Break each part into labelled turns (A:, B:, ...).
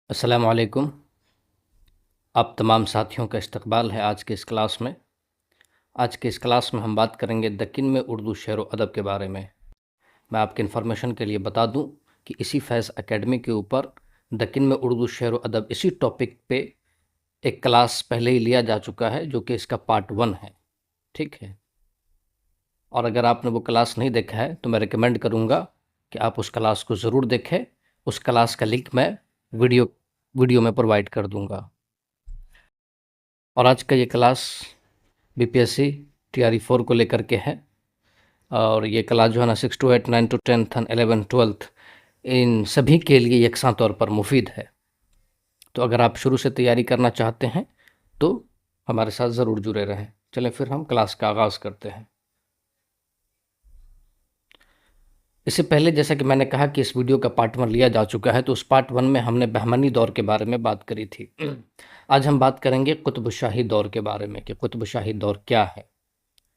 A: السلام علیکم۔ آپ تمام ساتھیوں کا استقبال ہے آج کے اس کلاس میں۔ آج کے اس کلاس میں ہم بات کریں گے دکن میں اردو شعر و ادب کے بارے میں۔ میں آپ کے انفارمیشن کے لیے بتا دوں کہ اسی فیض اکیڈمی کے اوپر دکن میں اردو شعر و ادب اسی ٹاپک پہ ایک کلاس پہلے ہی لیا جا چکا ہے، جو کہ اس کا پارٹ 1 ہے، ٹھیک ہے۔ اور اگر آپ نے وہ کلاس نہیں دیکھا ہے تو میں ریکمینڈ کروں گا کہ آپ اس کلاس کو ضرور دیکھیں۔ اس کلاس کا لنک میں ویڈیو میں پرووائڈ کر دوں گا۔ اور آج کا یہ class B P S C TRE 4 کو لے کر کے ہے، اور یہ کلاس جو ہے نا 6 to 8 9 to 10 11 12 ان سبھی کے لیے یکساں طور پر مفید ہے۔ تو اگر آپ شروع سے تیاری کرنا چاہتے ہیں تو ہمارے ساتھ ضرور جڑے رہیں۔ چلیں پھر ہم کلاس کا آغاز کرتے ہیں۔ اس سے پہلے جیسا کہ میں نے کہا کہ اس ویڈیو کا پارٹ 1 لیا جا چکا ہے، تو اس پارٹ 1 میں ہم نے بہمنی دور کے بارے میں بات کری تھی۔ آج ہم بات کریں گے قطب شاہی دور کے بارے میں کہ قطب شاہی دور کیا ہے،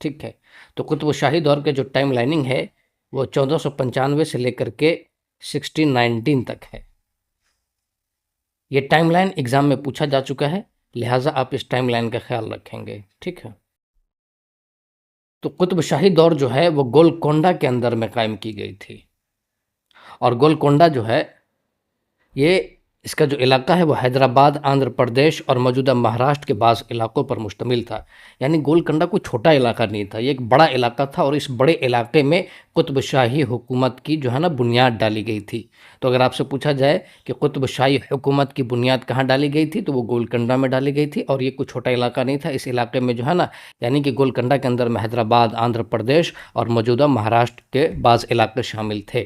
A: ٹھیک ہے۔ تو قطب شاہی دور کے جو ٹائم لائننگ ہے وہ 1495 سے لے کر کے 1619 تک ہے۔ یہ ٹائم لائن ایگزام میں پوچھا جا چکا ہے، لہٰذا آپ اس ٹائم لائن کا خیال رکھیں گے، ٹھیک ہے۔ تو قطب شاہی دور جو ہے وہ گولکنڈہ کے اندر میں قائم کی گئی تھی، اور گولکنڈہ جو ہے یہ اس کا جو علاقہ ہے وہ حیدرآباد، آندھرا پردیش اور موجودہ مہاراشٹر کے بعض علاقوں پر مشتمل تھا۔ یعنی گولکنڈہ کوئی چھوٹا علاقہ نہیں تھا، یہ ایک بڑا علاقہ تھا، اور اس بڑے علاقے میں قطب شاہی حکومت کی جو ہے نا بنیاد ڈالی گئی تھی۔ تو اگر آپ سے پوچھا جائے کہ قطب شاہی حکومت کی بنیاد کہاں ڈالی گئی تھی تو وہ گولکنڈہ میں ڈالی گئی تھی، اور یہ کوئی چھوٹا علاقہ نہیں تھا۔ اس علاقے میں جو ہے نا یعنی کہ گولکنڈہ کے اندر میں حیدرآباد، آندھرا پردیش اور موجودہ مہاراشٹر کے بعض علاقے شامل تھے،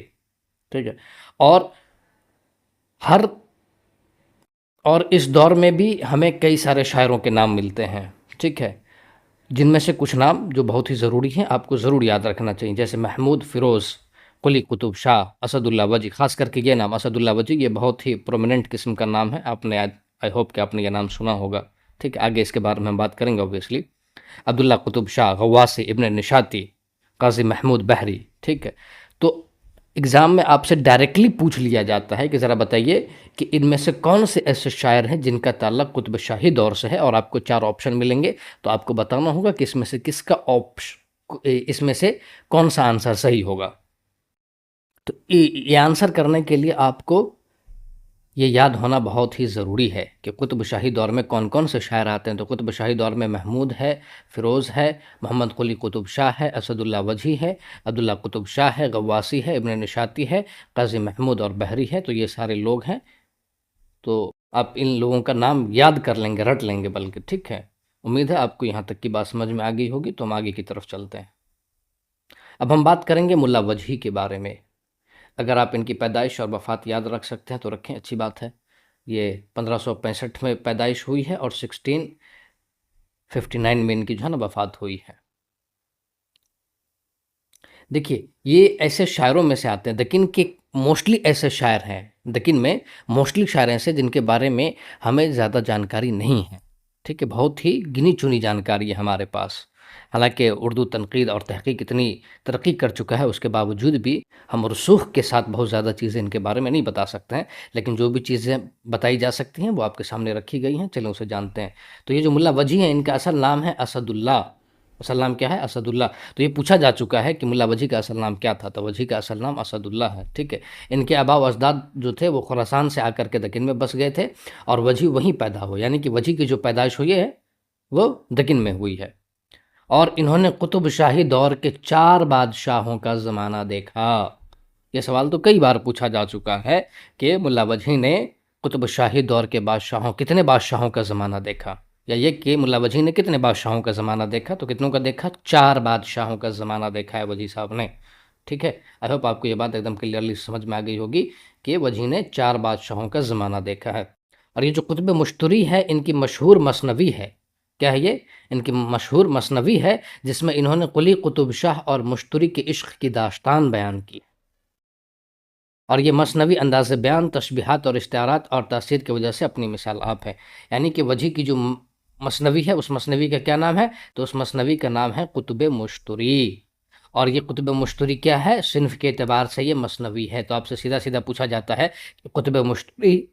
A: ٹھیک ہے۔ اور اس دور میں بھی ہمیں کئی سارے شاعروں کے نام ملتے ہیں، ٹھیک ہے، جن میں سے کچھ نام جو بہت ہی ضروری ہیں آپ کو ضرور یاد رکھنا چاہیے، جیسے محمود فیروز، قلی قطب شاہ، اسد اللہ وجی۔ خاص کر کے یہ نام اسد اللہ وجی یہ بہت ہی پرومیننٹ قسم کا نام ہے، آپ نے آئی ہوپ کہ آپ نے یہ نام سنا ہوگا، ٹھیک ہے۔ آگے اس کے بارے میں ہم بات کریں گے اوبویسلی۔ عبداللہ قطب شاہ، غواثی، ابن نشاطی، قاضی محمود بحری، ٹھیک ہے۔ تو ایگزام میں آپ سے ڈائریکٹلی پوچھ لیا جاتا ہے کہ ذرا بتائیے کہ ان میں سے کون سے ایسے شاعر ہیں جن کا تعلق قطب شاہی دور سے ہے، اور آپ کو 4 آپشن ملیں گے، تو آپ کو بتانا ہوگا کہ اس میں سے اس میں سے کون سا آنسر صحیح ہوگا۔ تو یہ آنسر کرنے کے لیے آپ کو یہ یاد ہونا بہت ہی ضروری ہے کہ قطب شاہی دور میں کون کون سے شاعر آتے ہیں۔ تو قطب شاہی دور میں محمود ہے، فیروز ہے، محمد قلی قطب شاہ ہے، اسد اللہ وجی ہے، عبداللہ قطب شاہ ہے، غواثی ہے، ابن نشاطی ہے، قاضی محمود اور بحری ہے۔ تو یہ سارے لوگ ہیں، تو آپ ان لوگوں کا نام یاد کر لیں گے، رٹ لیں گے بلکہ، ٹھیک ہے۔ امید ہے آپ کو یہاں تک کی بات سمجھ میں آ گئی ہوگی، تو ہم آگے کی طرف چلتے ہیں۔ اب ہم بات کریں گے ملا وجہی کے بارے میں۔ اگر آپ ان کی پیدائش اور وفات یاد رکھ سکتے ہیں تو رکھیں، اچھی بات ہے۔ یہ 1565 میں پیدائش ہوئی ہے، اور 1659 میں ان کی جو ہے نا وفات ہوئی ہے۔ دیکھیے یہ ایسے شاعروں میں سے آتے ہیں، دکن کے موسٹلی ایسے شاعر ہیں، دکن میں موسٹلی شاعر ایسے جن کے بارے میں ہمیں زیادہ جانکاری نہیں ہے، ٹھیک ہے، بہت ہی گنی چنی جانکاری ہے ہمارے پاس۔ حالانکہ اردو تنقید اور تحقیق اتنی ترقی کر چکا ہے، اس کے باوجود بھی ہم رسوخ کے ساتھ بہت زیادہ چیزیں ان کے بارے میں نہیں بتا سکتے ہیں، لیکن جو بھی چیزیں بتائی جا سکتی ہیں وہ آپ کے سامنے رکھی گئی ہیں، چلیں اسے جانتے ہیں۔ تو یہ جو ملا وجی ہیں، ان کا اصل نام ہے اسد اللہ۔ اصل نام کیا ہے؟ اسد اللہ۔ تو یہ پوچھا جا چکا ہے کہ ملا وجی کا اصل نام کیا تھا، تو وجی کا اصل نام اسد اللہ ہے، ٹھیک ہے۔ ان کے آباء و اجداد جو تھے وہ خراسان سے آ کر کے دکن میں بس گئے تھے، اور وجی وہیں پیدا ہوئے، یعنی کہ وجی کی جو پیدائش ہوئی ہے وہ دکن میں ہوئی ہے۔ اور انہوں نے قطب شاہی دور کے 4 بادشاہوں کا زمانہ دیکھا۔ یہ سوال تو کئی بار پوچھا جا چکا ہے کہ ملا وجی نے قطب شاہی دور کے کتنے بادشاہوں کا زمانہ دیکھا، یا یہ کہ ملا وجی نے کتنے بادشاہوں کا زمانہ دیکھا۔ تو کتنوں کا دیکھا؟ 4 بادشاہوں کا زمانہ دیکھا ہے وجی صاحب نے، ٹھیک ہے۔ آئی ہوپ آپ کو یہ بات ایک دم کلیئرلی سمجھ میں آ گئی ہوگی کہ وجی نے 4 بادشاہوں کا زمانہ دیکھا ہے۔ اور یہ جو قطب مشتری ہے، ان کی مشہور مثنوی ہے، کیا ہے یہ؟ ان کی مشہور مثنوی ہے، جس میں انہوں نے قلی قطب شاہ اور مشتری کے عشق کی داستان بیان کی۔ اور یہ مثنوی انداز بیان، تشبیہات اور استعارات اور تاثیر کی وجہ سے اپنی مثال آپ ہے۔ یعنی کہ وجی کی جو مثنوی ہے، اس مثنوی کا کیا نام ہے؟ تو اس مثنوی کا نام ہے قطب مشتری۔ اور یہ قطب مشتری کیا ہے؟ صنف کے اعتبار سے یہ مثنوی ہے۔ تو آپ سے سیدھا سیدھا پوچھا جاتا ہے کہ قطب مشتری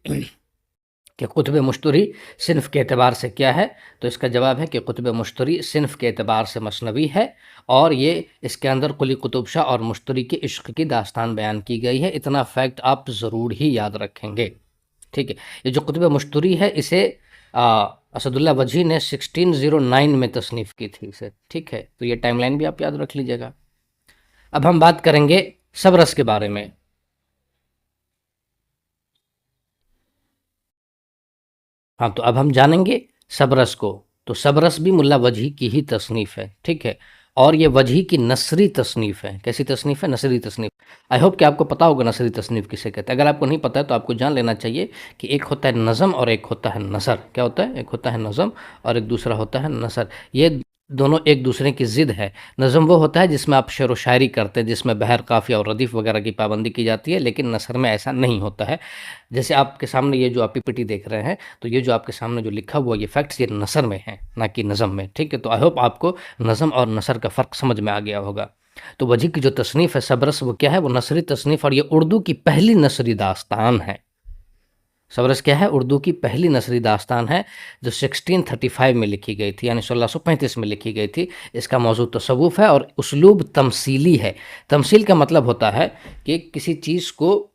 A: کہ قطب مشتری صنف کے اعتبار سے کیا ہے، تو اس کا جواب ہے کہ قطب مشتری صنف کے اعتبار سے مثنوی ہے، اور یہ اس کے اندر قلی قطب شاہ اور مشتری کے عشق کی داستان بیان کی گئی ہے۔ اتنا فیکٹ آپ ضرور ہی یاد رکھیں گے، ٹھیک ہے۔ یہ جو قطب مشتری ہے اسے اسد اللہ وجہی نے 1609 میں تصنیف کی تھی اسے، ٹھیک ہے، تو یہ ٹائم لائن بھی آپ یاد رکھ لیجیے گا۔ اب ہم بات کریں گے سبرس کے بارے میں۔ ہاں، تو اب ہم جانیں گے سبرس کو۔ تو سبرس بھی ملا وجہی کی ہی تصنیف ہے، ٹھیک ہے، اور یہ وجہی کی نثری تصنیف ہے۔ کیسی تصنیف ہے؟ نثری تصنیف۔ آئی ہوپ کہ آپ کو پتا ہوگا نثری تصنیف کسے کہتے ہیں۔ اگر آپ کو نہیں پتا ہے تو آپ کو جان لینا چاہیے کہ ایک ہوتا ہے نظم اور ایک ہوتا ہے نثر۔ کیا ہوتا ہے؟ ایک ہوتا ہے نظم اور ایک دوسرا ہوتا ہے نثر۔ یہ دونوں ایک دوسرے کی ضد ہے۔ نظم وہ ہوتا ہے جس میں آپ شعر و شاعری کرتے ہیں، جس میں بحر، قافیہ اور ردیف وغیرہ کی پابندی کی جاتی ہے، لیکن نثر میں ایسا نہیں ہوتا ہے۔ جیسے آپ کے سامنے یہ جو آپ پی پی ٹی دیکھ رہے ہیں، تو یہ جو آپ کے سامنے جو لکھا ہوا یہ فیکٹس یہ نثر میں ہیں، نہ کہ نظم میں، ٹھیک ہے۔ تو آئی ہوپ آپ کو نظم اور نثر کا فرق سمجھ میں آ گیا ہوگا۔ تو وجہی کی جو تصنیف ہے سبرس، وہ کیا ہے؟ وہ نثری تصنیف، اور یہ اردو کی پہلی نثری داستان ہے۔ سبرس کیا ہے؟ اردو کی پہلی نثری داستان ہے جو 1635 میں لکھی گئی تھی، یعنی 1635 میں لکھی گئی تھی۔ اس کا موضوع تصوف ہے اور اسلوب تمثیلی ہے۔ تمثیل کا مطلب ہوتا ہے کہ کسی چیز کو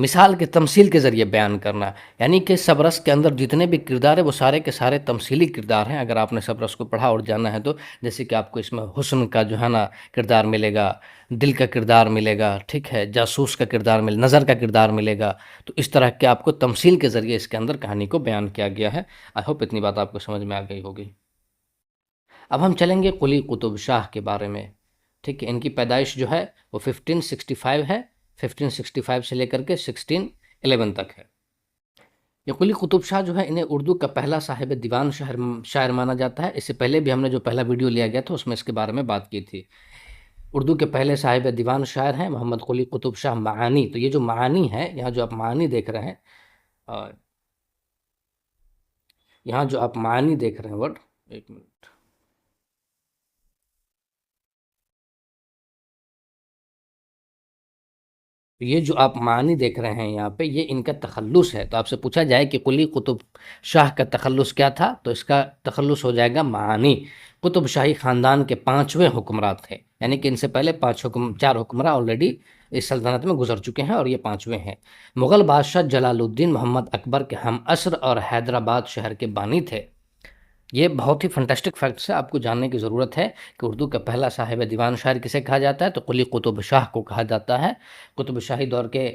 A: مثال کے تمثیل کے ذریعے بیان کرنا، یعنی کہ سبرس کے اندر جتنے بھی کردار ہیں وہ سارے کے سارے تمثیلی کردار ہیں۔ اگر آپ نے سبرس کو پڑھا اور جانا ہے تو جیسے کہ آپ کو اس میں حسن کا جو ہے نا کردار ملے گا، دل کا کردار ملے گا، ٹھیک ہے، جاسوس کا کردار نظر کا کردار ملے گا۔ تو اس طرح کے آپ کو تمثیل کے ذریعے اس کے اندر کہانی کو بیان کیا گیا ہے۔ آئی ہوپ اتنی بات آپ کو سمجھ میں آ گئی ہوگی۔ اب ہم چلیں گے قلی قطب شاہ کے بارے میں، ٹھیک ہے۔ ان کی پیدائش جو ہے وہ 1565 ہے، 1565 سے لے کر کے 1611 تک ہے۔ یہ قلی قطب شاہ جو ہے انہیں اردو کا پہلا صاحب دیوان شاعر مانا جاتا ہے۔ اس سے پہلے بھی ہم نے جو پہلا ویڈیو لیا گیا تھا اس میں اس کے بارے میں بات کی تھی۔ اردو کے پہلے صاحب دیوان شاعر ہیں محمد قلی قطب شاہ معانی۔ تو یہ جو معانی ہے، یہاں جو آپ معانی دیکھ رہے ہیں، یہاں جو آپ معانی دیکھ رہے ہیں ورڈ، ایک منٹ، یہ جو آپ معانی دیکھ رہے ہیں یہاں پہ، یہ ان کا تخلص ہے۔ تو آپ سے پوچھا جائے کہ قلی قطب شاہ کا تخلص کیا تھا، تو اس کا تخلص ہو جائے گا معانی۔ قطب شاہی خاندان کے 5ویں حکمراں تھے، یعنی کہ ان سے پہلے 4 حکمراں آلریڈی اس سلطنت میں گزر چکے ہیں اور یہ 5ویں ہیں۔ مغل بادشاہ جلال الدین محمد اکبر کے ہم عصر اور حیدرآباد شہر کے بانی تھے۔ یہ بہت ہی فنٹاسٹک فیکٹس ہے، آپ کو جاننے کی ضرورت ہے کہ اردو کا پہلا صاحب دیوان شاعر کسے کہا جاتا ہے، تو قلی قطب شاہ کو کہا جاتا ہے۔ قطب شاہی دور کے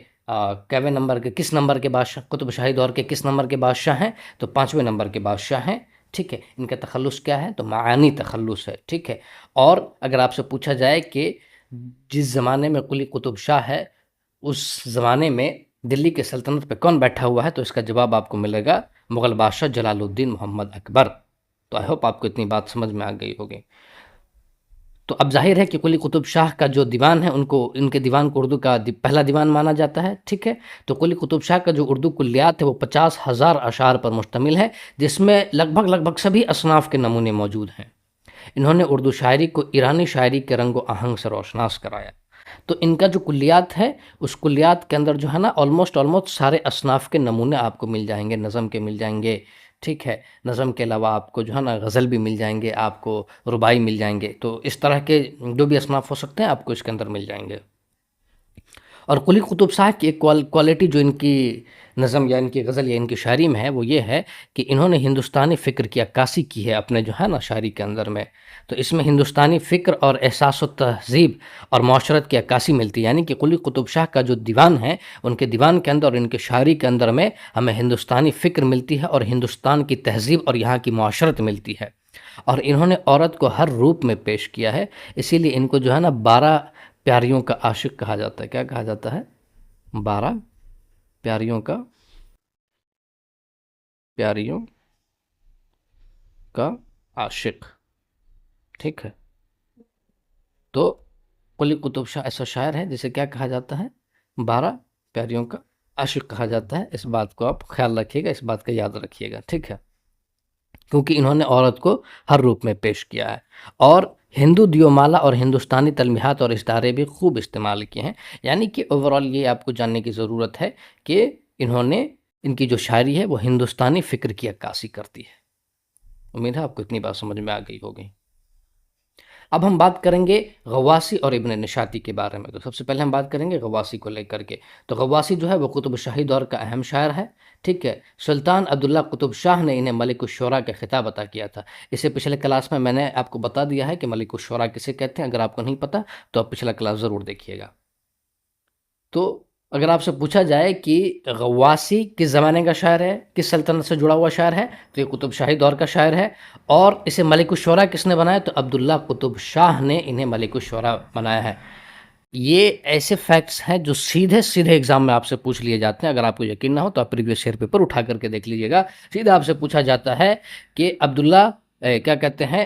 A: کیویں نمبر کے کس نمبر کے بادشاہ، قطب شاہی دور کے کس نمبر کے بادشاہ ہیں، تو 5ویں نمبر کے بادشاہ ہیں، ٹھیک ہے۔ ان کا تخلص کیا ہے، تو معانی تخلص ہے، ٹھیک ہے۔ اور اگر آپ سے پوچھا جائے کہ جس زمانے میں قلی قطب شاہ ہے اس زمانے میں دلی کے سلطنت پہ کون بیٹھا ہوا ہے، تو اس کا جواب آپ کو ملے گا مغل بادشاہ جلال الدین محمد اکبر۔ تو آئی ہوپ آپ کو اتنی بات سمجھ میں آ گئی ہوگی۔ تو اب ظاہر ہے کہ قلی قطب شاہ کا جو دیوان ہے ان کے دیوان کو اردو کا پہلا دیوان مانا جاتا ہے، ٹھیک ہے۔ تو قلی قطب شاہ کا جو اردو کلیات ہے وہ 50,000 اشعار پر مشتمل ہے، جس میں لگ بھگ سبھی اصناف کے نمونے موجود ہیں۔ انہوں نے اردو شاعری کو ایرانی شاعری کے رنگ و آہنگ سے روشناس کرایا۔ تو ان کا جو کلیات ہے اس کلیات کے اندر جو ہے نا آلموسٹ سارے اصناف کے نمونے آپ کو مل جائیں گے، نظم کے مل جائیں گے، ٹھیک ہے۔ نظم کے علاوہ آپ کو جو ہے نا غزل بھی مل جائیں گے، آپ کو ربائی مل جائیں گے، تو اس طرح کے جو بھی اصناف ہو سکتے ہیں آپ کو اس کے اندر مل جائیں گے۔ اور قلی قطب شاہ کی ایک کوالٹی جو ان کی نظم یا ان کی غزل یا ان کی شاعری میں ہے وہ یہ ہے کہ انہوں نے ہندوستانی فکر کی عکاسی کی ہے اپنے جو ہے نا شاعری کے اندر میں۔ تو اس میں ہندوستانی فکر اور احساس و تہذیب اور معاشرت کی عکاسی ملتی ہے، یعنی کہ قلی قطب شاہ کا جو دیوان ہے ان کے دیوان کے اندر اور ان کے شاعری کے اندر میں ہمیں ہندوستانی فکر ملتی ہے اور ہندوستان کی تہذیب اور یہاں کی معاشرت ملتی ہے۔ اور انہوں نے عورت کو ہر روپ میں پیش کیا ہے، اسی لیے ان کو جو ہے نا 12 پیاریوں کا عاشق کہا جاتا ہے۔ کیا کہا جاتا ہے؟ 12 پیاریوں کا عاشق، ٹھیک ہے۔ تو قلی قطب شاہ ایسا شاعر ہے جسے کیا کہا جاتا ہے؟ 12 پیاریوں کا عاشق کہا جاتا ہے۔ اس بات کو آپ خیال رکھیے گا، اس بات کا یاد رکھیے گا، ٹھیک ہے، کیونکہ انہوں نے عورت کو ہر روپ میں پیش کیا ہے۔ اور ہندو دیومالا اور ہندوستانی تلمیحات اور اشارے بھی خوب استعمال کیے ہیں، یعنی کہ اوورال یہ آپ کو جاننے کی ضرورت ہے کہ انہوں نے ان کی جو شاعری ہے وہ ہندوستانی فکر کی عکاسی کرتی ہے۔ امید ہے آپ کو اتنی بات سمجھ میں آ گئی ہوگی۔ اب ہم بات کریں گے غواصی اور ابن نشاطی کے بارے میں۔ تو سب سے پہلے ہم بات کریں گے غواصی کو لے کر کے۔ تو غواصی جو ہے وہ قطب شاہی دور کا اہم شاعر ہے، ٹھیک ہے۔ سلطان عبداللہ قطب شاہ نے انہیں ملک الشعراء کا خطاب عطا کیا تھا۔ اسے پچھلے کلاس میں نے آپ کو بتا دیا ہے کہ ملک الشعراء کسے کہتے ہیں۔ اگر آپ کو نہیں پتا تو آپ پچھلا کلاس ضرور دیکھیے گا۔ تو اگر آپ سے پوچھا جائے کہ غواصی کس زمانے کا شاعر ہے، کس سلطنت سے جڑا ہوا شاعر ہے، تو یہ قطب شاہی دور کا شاعر ہے۔ اور اسے ملک الشعراء کس نے بنایا؟ تو عبداللہ قطب شاہ نے انہیں ملک الشعراء بنایا ہے۔ یہ ایسے فیکٹس ہیں جو سیدھے ایگزام میں آپ سے پوچھ لیے جاتے ہیں۔ اگر آپ کو یقین نہ ہو تو آپ پریویس ایئر پیپر اٹھا کر کے دیکھ لیجیے گا۔ سیدھا آپ سے پوچھا جاتا ہے کہ عبداللہ کیا کہتے ہیں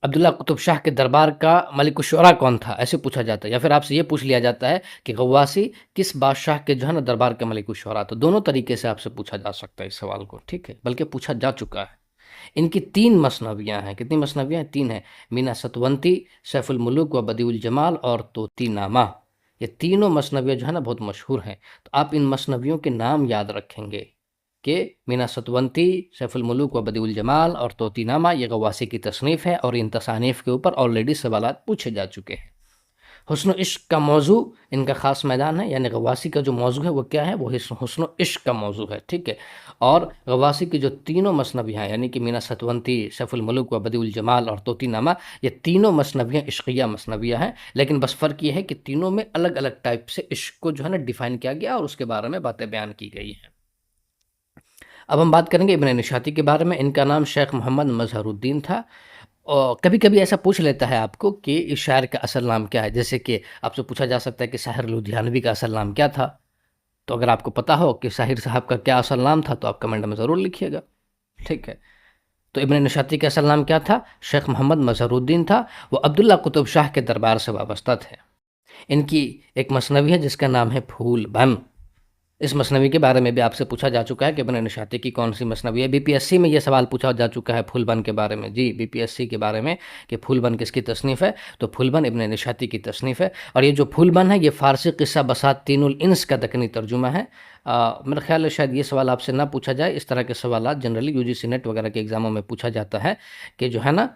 A: عبداللہ قطب شاہ کے دربار کا ملک الشعراء کون تھا، ایسے پوچھا جاتا ہے۔ یا پھر آپ سے یہ پوچھ لیا جاتا ہے کہ غواصی کس بادشاہ کے جو ہے نا دربار کا ملک الشعراء۔ تو دونوں طریقے سے آپ سے پوچھا جا سکتا ہے اس سوال کو، ٹھیک ہے، بلکہ پوچھا جا چکا ہے۔ ان کی 3 مثنویاں ہیں۔ کتنی مثنویاں ہیں؟ 3 ہیں۔ مینا ستونتی، سیف الملوک و بدیع الجمال اور طوطی نامہ۔ یہ تینوں مثنویاں جو ہے نا بہت مشہور ہیں۔ تو آپ ان مثنویوں کے نام یاد رکھیں گے کہ مینا ستونتی، سیف الملوک و بدیع الجمال اور طوطی نامہ یہ غواصی کی تصنیف ہے، اور ان تصانیف کے اوپر آلریڈی سوالات پوچھے جا چکے ہیں۔ حسن و عشق کا موضوع ان کا خاص میدان ہے، یعنی غواصی کا جو موضوع ہے وہ کیا ہے؟ وہ حسن و عشق کا موضوع ہے، ٹھیک ہے۔ اور غواصی کی جو تینوں مثنویاں ہیں، یعنی کہ مینا ستونتی، سیف الملوک و بدیع الجمال اور طوطی نامہ، یہ تینوں مثنویاں عشقیہ مثنویاں ہیں، لیکن بس فرق یہ ہے کہ تینوں میں الگ الگ ٹائپ سے عشق کو جو ہے نا ڈیفائن کیا گیا اور اس کے بارے میں باتیں بیان کی گئی ہیں۔ اب ہم بات کریں گے ابن نشاطی کے بارے میں۔ ان کا نام شیخ محمد مظہر الدین تھا۔ اور کبھی کبھی ایسا پوچھ لیتا ہے آپ کو کہ اس شاعر کا اصل نام کیا ہے، جیسے کہ آپ سے پوچھا جا سکتا ہے کہ ساحر لدھیانوی کا اصل نام کیا تھا۔ تو اگر آپ کو پتا ہو کہ ساحر صاحب کا کیا اصل نام تھا تو آپ کمنٹ میں ضرور لکھیے گا، ٹھیک ہے۔ تو ابن نشاطی کا اصل نام کیا تھا؟ شیخ محمد مظہر الدین تھا۔ وہ عبداللہ قطب شاہ کے دربار سے وابستہ تھے۔ ان کی ایک مثنوی ہے جس کا نام ہے پھول بن۔ اس مثنوی کے بارے میں بھی آپ سے پوچھا جا چکا ہے کہ ابن نشاطی کی کون سی مثنوی ہے۔ بی پی ایس سی میں یہ سوال پوچھا جا چکا ہے پھول بن کے بارے میں، جی بی پی ایس سی کے بارے میں، کہ پھول بن کس کی تصنیف ہے؟ تو پھول بن ابن نشاطی کی تصنیف ہے۔ اور یہ جو پھول بن ہے یہ فارسی قصہ بساط تین الانس کا دکنی ترجمہ ہے۔ میرا خیال ہے شاید یہ سوال آپ سے نہ پوچھا جائے۔ اس طرح کے سوالات generally U G C NET وغیرہ کے ایگزاموں میں پوچھا جاتا ہے کہ جو ہے نا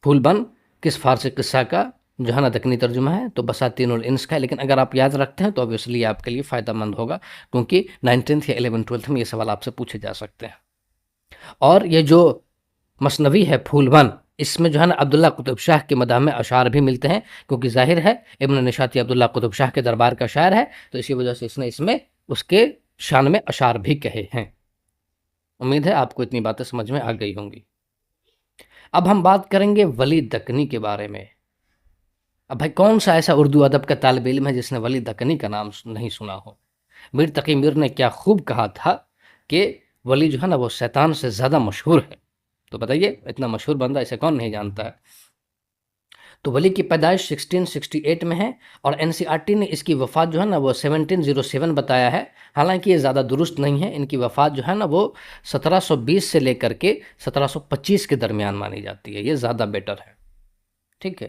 A: پھول بن کس فارسی قصہ کا جو ہے نا دکنی ترجمہ ہے؟ تو بساطین الانس کا ہے۔ لیکن اگر آپ یاد رکھتے ہیں تو obviously آپ کے لیے فائدہ مند ہوگا، کیونکہ 9th یا 11th میں یہ سوال آپ سے پوچھے جا سکتے ہیں۔ اور یہ جو مثنوی ہے پھول بن، اس میں جو ہے نا عبداللہ قطب شاہ کے مداح میں اشعار بھی ملتے ہیں، کیونکہ ظاہر ہے ابن نشاطی عبداللہ قطب شاہ کے دربار کا شاعر ہے، تو اسی وجہ سے اس نے اس میں اس کے شان میں اشعار بھی کہے ہیں۔ امید ہے آپ کو اتنی باتیں سمجھ میں آ گئی ہوں گی۔ اب ہم بات کریں گے ولی دکنی کے بارے میں۔ اب بھائی کون سا ایسا اردو ادب کا طالب علم ہے جس نے ولی دکنی کا نام نہیں سنا ہو؟ میر تقی میر نے کیا خوب کہا تھا کہ ولی جو ہے نا وہ شیطان سے زیادہ مشہور ہے۔ تو بتائیے اتنا مشہور بندہ اسے کون نہیں جانتا ہے؟ تو ولی کی پیدائش 1668 میں ہے، اور این سی آر ٹی نے اس کی وفات جو ہے نا وہ 1707 بتایا ہے۔ حالانکہ یہ زیادہ درست نہیں ہے، ان کی وفات جو ہے نا وہ 1720 سے لے کر کے 1725 کے درمیان مانی جاتی ہے، یہ زیادہ بیٹر ہے، ٹھیک ہے۔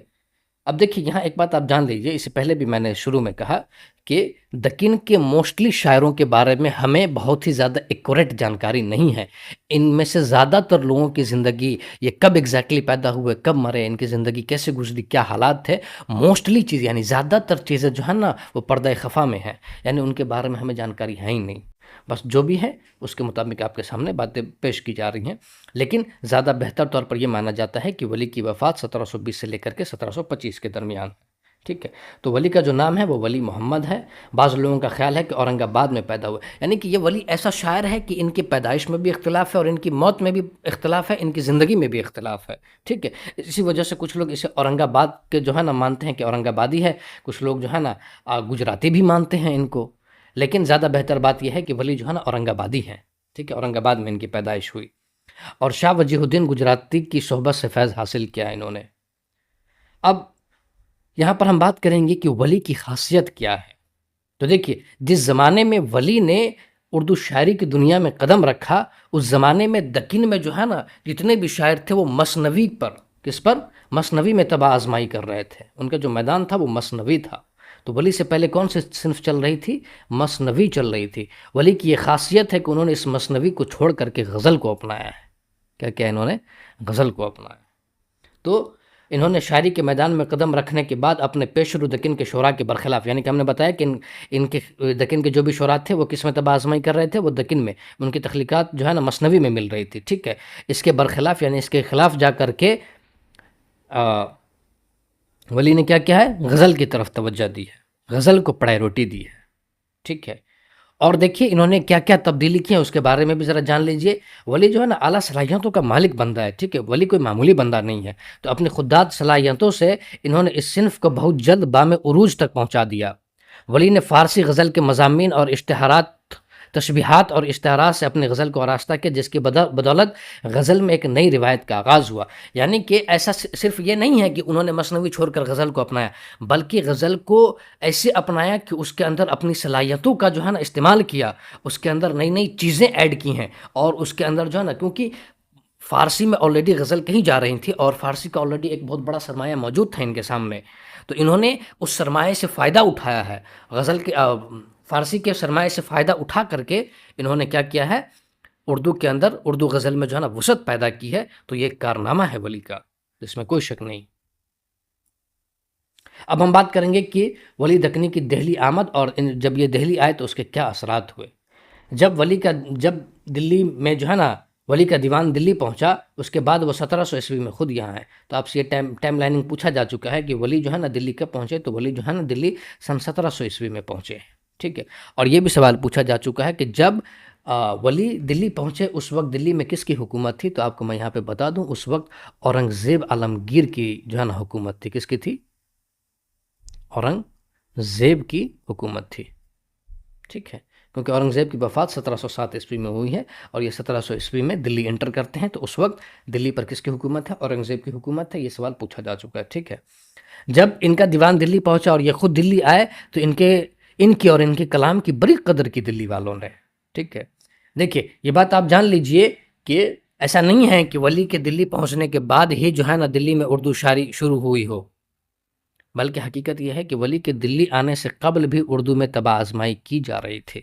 A: اب دیکھیے یہاں ایک بات آپ جان لیجئے، اس سے پہلے بھی میں نے شروع میں کہا کہ دکن کے موسٹلی شاعروں کے بارے میں ہمیں بہت ہی زیادہ ایکوریٹ جانکاری نہیں ہے۔ ان میں سے زیادہ تر لوگوں کی زندگی، یہ کب ایگزیکٹلی پیدا ہوئے، کب مرے، ان کی زندگی کیسے گزری، کیا حالات تھے، موسٹلی چیز یعنی زیادہ تر چیزیں جو ہے نا وہ پردہ خفا میں ہیں، یعنی ان کے بارے میں ہمیں جانکاری ہے ہی نہیں۔ بس جو بھی ہے اس کے مطابق آپ کے سامنے باتیں پیش کی جا رہی ہیں، لیکن زیادہ بہتر طور پر یہ مانا جاتا ہے کہ ولی کی وفات 1720 سے لے کر کے 1725 کے درمیان، ٹھیک ہے۔ تو ولی کا جو نام ہے وہ ولی محمد ہے۔ بعض لوگوں کا خیال ہے کہ اورنگ آباد میں پیدا ہوئے، یعنی کہ یہ ولی ایسا شاعر ہے کہ ان کی پیدائش میں بھی اختلاف ہے اور ان کی موت میں بھی اختلاف ہے، ان کی زندگی میں بھی اختلاف ہے، ٹھیک ہے۔ اسی وجہ سے کچھ لوگ اسے اورنگ آباد کے جو ہے نا مانتے ہیں کہ اورنگ آبادی ہے، کچھ لوگ جو ہے نا گجراتی بھی مانتے ہیں ان کو، لیکن زیادہ بہتر بات یہ ہے کہ ولی جو ہے نا اورنگ آبادی ہے، ٹھیک ہے، اورنگ آباد میں ان کی پیدائش ہوئی، اور شاہ وجیہ الدین گجراتی کی صحبت سے فیض حاصل کیا انہوں نے۔ اب یہاں پر ہم بات کریں گے کہ ولی کی خاصیت کیا ہے۔ تو دیکھیے جس زمانے میں ولی نے اردو شاعری کی دنیا میں قدم رکھا، اس زمانے میں دکن میں جو ہے نا جتنے بھی شاعر تھے وہ مثنوی پر، کس پر؟ مثنوی میں طبع آزمائی کر رہے تھے، ان کا جو میدان تھا وہ مثنوی تھا۔ تو ولی سے پہلے کون سی صنف چل رہی تھی؟ مثنوی چل رہی تھی. ولی کی یہ خاصیت ہے کہ انہوں نے اس مثنوی کو چھوڑ کر کے غزل کو اپنایا ہے. کیا کیا انہوں نے؟ غزل کو اپنایا. تو انہوں نے شاعری کے میدان میں قدم رکھنے کے بعد اپنے پیش رو دکن کے شعراء کے برخلاف، یعنی کہ ہم نے بتایا کہ ان کے دکن کے جو بھی شعراء تھے وہ کس میں طبع آزمائی کر رہے تھے؟ وہ دکن میں. ان کی تخلیقات جو ہے نا مثنوی میں مل رہی تھی. ٹھیک ہے. اس کے برخلاف یعنی اس کے خلاف جا کر کے ولی نے کیا ہے؟ غزل کی طرف توجہ دی ہے، غزل کو پرائیورٹی دی ہے. ٹھیک ہے. اور دیکھیے انہوں نے کیا کیا تبدیلی کی ہے اس کے بارے میں بھی ذرا جان لیجئے. ولی جو ہے نا اعلیٰ صلاحیتوں کا مالک بندہ ہے. ٹھیک ہے. ولی کوئی معمولی بندہ نہیں ہے. تو اپنی خودداد صلاحیتوں سے انہوں نے اس صنف کو بہت جلد بام عروج تک پہنچا دیا. ولی نے فارسی غزل کے مضامین اور اشتہارات، تشبیہات اور اشتہارات سے اپنی غزل کو آراستہ کیا، جس کی بدولت غزل میں ایک نئی روایت کا آغاز ہوا. یعنی کہ ایسا صرف یہ نہیں ہے کہ انہوں نے مثنوی چھوڑ کر غزل کو اپنایا، بلکہ غزل کو ایسے اپنایا کہ اس کے اندر اپنی صلاحیتوں کا جو ہے نا استعمال کیا، اس کے اندر نئی نئی چیزیں ایڈ کی ہیں. اور اس کے اندر جو ہے نا، کیونکہ فارسی میں آلریڈی غزل کہیں جا رہی تھی اور فارسی کا آلریڈی ایک بہت بڑا سرمایہ موجود تھا ان کے سامنے، تو انہوں نے اس سرمایہ سے فائدہ اٹھایا ہے. غزل کے فارسی کے سرمایہ سے فائدہ اٹھا کر کے انہوں نے کیا ہے؟ اردو کے اندر، اردو غزل میں جو ہے نا وسعت پیدا کی ہے. تو یہ ایک کارنامہ ہے ولی کا، اس میں کوئی شک نہیں. اب ہم بات کریں گے کہ ولی دکنی کی دہلی آمد، اور جب یہ دہلی آئے تو اس کے کیا اثرات ہوئے. جب دلی میں جو ہے نا ولی کا دیوان دلی پہنچا، اس کے بعد وہ 1700 عیسوی میں خود یہاں ہے. تو آپ سے یہ ٹائم لائننگ پوچھا جا چکا ہے کہ ولی جو ہے نا دلی کب پہنچے. تو ولی جو ہے نا دلی سن 1700 عیسوی میں پہنچے. ٹھیک ہے. اور یہ بھی سوال پوچھا جا چکا ہے کہ جب ولی دلی پہنچے اس وقت دلی میں کس کی حکومت تھی. تو آپ کو میں یہاں پہ بتا دوں، اس وقت اورنگزیب عالمگیر کی جو ہے نا حکومت تھی. کس کی تھی؟ اورنگزیب کی حکومت تھی. ٹھیک ہے. کیونکہ اورنگزیب کی وفات 1707 عیسوی میں ہوئی ہے اور یہ 1700 عیسوی میں دلی انٹر کرتے ہیں. تو اس وقت دلی پر کس کی حکومت ہے؟ اورنگزیب کی حکومت ہے. یہ سوال پوچھا جا چکا ہے. ٹھیک ہے. جب ان کا دیوان دلی پہنچا اور یہ خود دلی آئے تو ان کی اور ان کے کلام کی بڑی قدر کی دلی والوں نے. ٹھیک ہے. دیکھیے یہ بات آپ جان لیجئے کہ ایسا نہیں ہے کہ ولی کے دلی پہنچنے کے بعد ہی جو ہے نا دلی میں اردو شاعری شروع ہوئی ہو، بلکہ حقیقت یہ ہے کہ ولی کے دلی آنے سے قبل بھی اردو میں طبع آزمائی کی جا رہی تھی،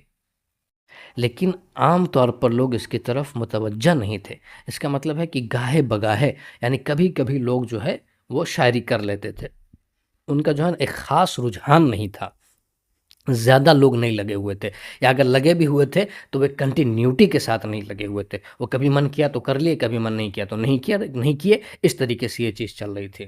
A: لیکن عام طور پر لوگ اس کی طرف متوجہ نہیں تھے. اس کا مطلب ہے کہ گاہے بگاہے، یعنی کبھی کبھی لوگ جو ہے وہ شاعری کر لیتے تھے. ان کا جو ہے ایک خاص رجحان نہیں تھا، زیادہ لوگ نہیں لگے ہوئے تھے، یا اگر لگے بھی ہوئے تھے تو وہ کنٹینیوٹی کے ساتھ نہیں لگے ہوئے تھے. وہ کبھی من کیا تو کر لیے، کبھی من نہیں کیا تو نہیں کیے. اس طریقے سے یہ چیز چل رہی تھی.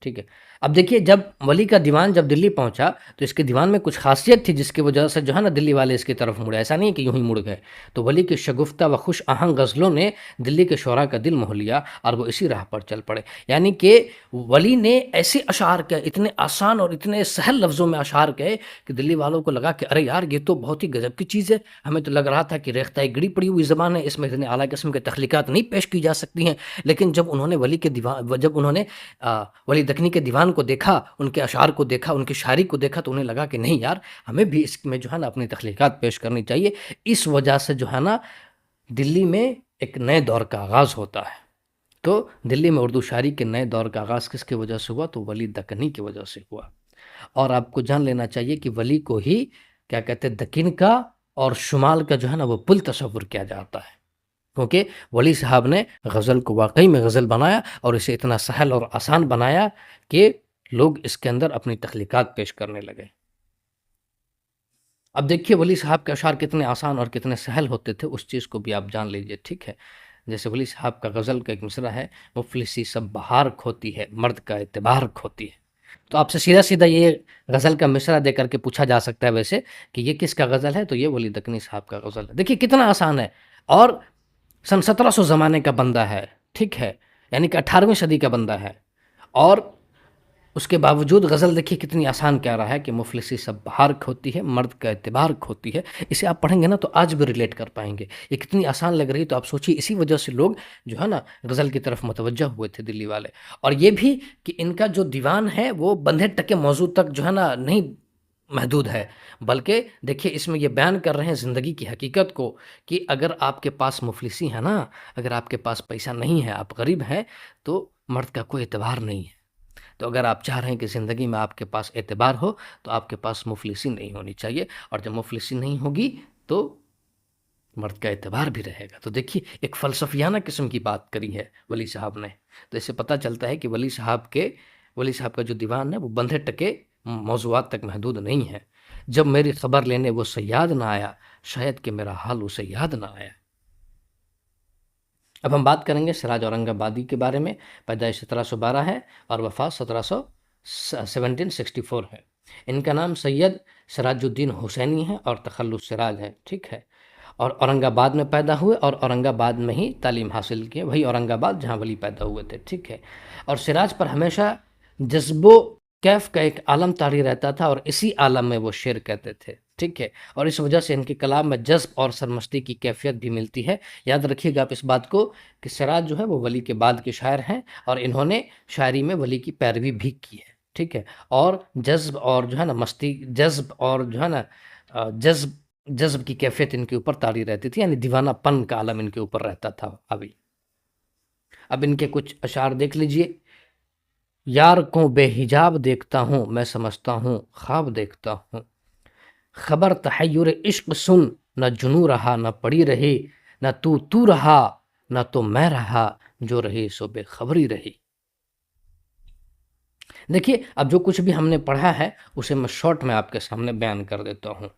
A: ٹھیک ہے. اب دیکھیے جب ولی کا دیوان جب دلی پہنچا تو اس کے دیوان میں کچھ خاصیت تھی جس کی وجہ سے جو ہے نا دلی والے اس کی طرف مڑے. ایسا نہیں کہ یوں ہی مڑ گئے. تو ولی کی شگفتہ و خوش آہنگ غزلوں نے دلی کے شعراء کا دل موہ لیا اور وہ اسی راہ پر چل پڑے. یعنی کہ ولی نے ایسے اشعار کہے، اتنے آسان اور اتنے سہل لفظوں میں اشعار کہے کہ دلی والوں کو لگا کہ ارے یار یہ تو بہت ہی گجب کی چیز ہے. ہمیں تو لگ رہا تھا کہ ریختہ گڑی پڑی ہوئی زبان ہے، اس میں اتنے اعلیٰ قسم کے تخلیقات نہیں پیش کی جا سکتی ہیں. لیکن جب انہوں نے ولی دکنی کے دیوان کو دیکھا، ان کے اشعار کو دیکھا، ان کی شاعری کو دیکھا، تو انہیں لگا کہ نہیں یار ہمیں بھی اس میں جو ہے نا اپنی تخلیقات پیش کرنی چاہیے. اس وجہ سے جو ہے نا دلی میں ایک نئے دور کا آغاز ہوتا ہے. تو دلی میں اردو شاعری کے نئے دور کا آغاز کس کی وجہ سے ہوا؟ تو ولی دکنی کی وجہ سے ہوا. اور آپ کو جان لینا چاہیے کہ ولی کو ہی کیا کہتے ہیں، دکن کا اور شمال کا جو ہے نا وہ پل تصور کیا جاتا ہے، کیونکہ ولی صاحب نے غزل کو واقعی میں غزل بنایا اور اسے اتنا سہل اور آسان بنایا کہ لوگ اس کے اندر اپنی تخلیقات پیش کرنے لگے. اب دیکھیے ولی صاحب کے اشعار کتنے آسان اور کتنے سہل ہوتے تھے، اس چیز کو بھی آپ جان لیجئے. ٹھیک ہے. جیسے ولی صاحب کا غزل کا ایک مصرعہ ہے، مفلسی سب بہار کھوتی ہے، مرد کا اعتبار کھوتی ہے. تو آپ سے سیدھا یہ غزل کا مصرعہ دے کر کے پوچھا جا سکتا ہے ویسے کہ یہ کس کا غزل ہے، تو یہ ولی دکنی صاحب کا غزل ہے. دیکھیے کتنا آسان ہے، اور سن 1700 زمانے کا بندہ ہے. ٹھیک ہے. یعنی کہ 18ویں صدی کا بندہ ہے، اور اس کے باوجود غزل دیکھیے کتنی آسان کہہ رہا ہے کہ مفلسی سب بہار کھوتی ہے، مرد کا اعتبار کھوتی ہے. اسے آپ پڑھیں گے نا تو آج بھی ریلیٹ کر پائیں گے. یہ کتنی آسان لگ رہی. تو آپ سوچیے اسی وجہ سے لوگ جو ہے نا غزل کی طرف متوجہ ہوئے تھے دلی والے. اور یہ بھی کہ ان کا جو دیوان ہے وہ بندھے ٹکے موضوع تک جو ہے نا نہیں محدود ہے، بلکہ دیکھیے اس میں یہ بیان کر رہے ہیں زندگی کی حقیقت کو کہ اگر آپ کے پاس مفلسی ہے نا، اگر آپ کے پاس پیسہ نہیں ہے، آپ غریب ہیں، تو مرد کا کوئی اعتبار نہیں ہے. تو اگر آپ چاہ رہے ہیں کہ زندگی میں آپ کے پاس اعتبار ہو تو آپ کے پاس مفلسی نہیں ہونی چاہیے، اور جب مفلسی نہیں ہوگی تو مرد کا اعتبار بھی رہے گا۔ تو دیکھیے ایک فلسفیانہ قسم کی بات کری ہے ولی صاحب نے، تو اس سے پتہ چلتا ہے کہ ولی صاحب کا جو دیوان ہے وہ بندھے ٹکے موضوعات تک محدود نہیں ہے۔ جب میری خبر لینے وہ صیاد نہ آیا، شاید کہ میرا حال اسے یاد نہ آیا۔ اب ہم بات کریں گے سراج اورنگ آبادی کے بارے میں۔ پیدائش 1712 ہے اور وفات 1764 ہے۔ ان کا نام سید سراج الدین حسینی ہے اور تخلص سراج ہے، ٹھیک ہے، اور اورنگ آباد میں پیدا ہوئے اور اورنگ آباد میں ہی تعلیم حاصل کی، وہی اورنگ آباد جہاں ولی پیدا ہوئے تھے، ٹھیک ہے۔ اور سراج پر ہمیشہ جذب و کیف کا ایک عالم طاری رہتا تھا اور اسی عالم میں وہ شعر کہتے تھے، ٹھیک ہے، اور اس وجہ سے ان کے کلام میں جذب اور سرمستی کی کیفیت بھی ملتی ہے۔ یاد رکھیے گا آپ اس بات کو کہ سراج جو ہے وہ ولی کے بعد کے شاعر ہیں اور انہوں نے شاعری میں ولی کی پیروی بھی کی ہے، ٹھیک ہے، اور جذب اور جو ہے نا مستی، جذب اور جو ہے نا جذب کی کیفیت ان کے اوپر طاری رہتی تھی، یعنی دیوانہ پن کا عالم ان کے اوپر رہتا تھا۔ اب ان کے کچھ اشعار دیکھ لیجئے۔ یار کو بے حجاب دیکھتا ہوں، میں سمجھتا ہوں خواب دیکھتا ہوں، خبر تحیر عشق سن، نہ جنوں رہا نہ پڑی رہی، نہ تو رہا نہ تو میں رہا، جو رہی سو بے خبری رہی۔ دیکھیے اب جو کچھ بھی ہم نے پڑھا ہے اسے میں شارٹ میں آپ کے سامنے بیان کر دیتا ہوں۔